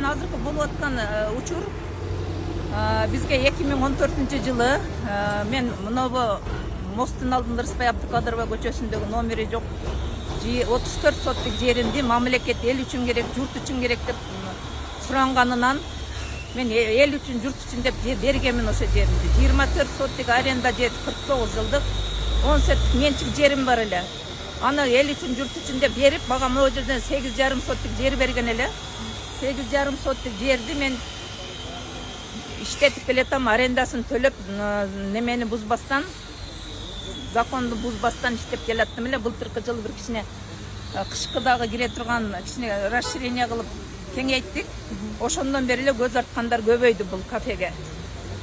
азыркы болуп аткан учур бизге 2014-жылы мен мынабу Мосттун алдында Рыспай Абдыкадырова көчөсүндөгү номери жок 34 соттук жеринди мамлекет эл үчүн керек, журт үчүн керек деп суранганынан мен эл үчүн, журт үчүн деп бергенмин ошо жеримди. 24 соттук аренда жер 49 жылдык 10 соттук менчик жерим бар эле. Аны эл үчүн, журт үчүн деп берип, мага могу жерден 8,5 соттук жер берген эле. 8,5 соттук жерди мен иштетип келатам, арендасын төлөп, немени бузбастан, законду бузбастан иштеп келаттым эле. Былтыркы жылы бир кичине кышкы дагы кире турган кичине расширение кылып кеңейттик. Ошондон бери эле көз арткандар көбөйдү бул кафеге.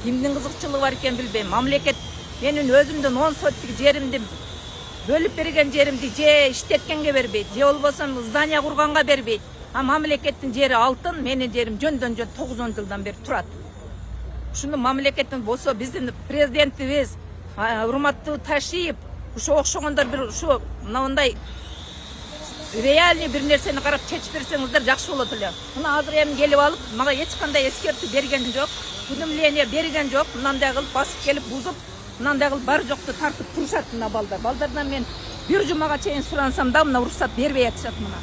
Кимдин кызыкчылыгы бар экен билбейм. Мамлекет менин өзүмдүн 10 соттук жеримди бөлүп берген жеримди же иштеткенге бербейт, же болбосо здание курганга бербейт. А мамлекеттин жери алтын, менин жерим жөндөн жөн 90 жылдан бери турат. Ушуну мамлекеттин болсо биздин президентибиз урматтуу Ташиев ушо окшогондор бир ушу мындай реальный бир нерсени карап чечип берсеңиздер жакшы болот эле. Мына азыр эми келип алып, мага эч кандай эскертүү берген жок, уведомление берген жок. Мындай кылып басып келип бузуп, мындай кылып бар жокту тартып турушат мына балдар. Балдардан мен бир жумага чейин сурансам да мына уруксат бербей атышат мына.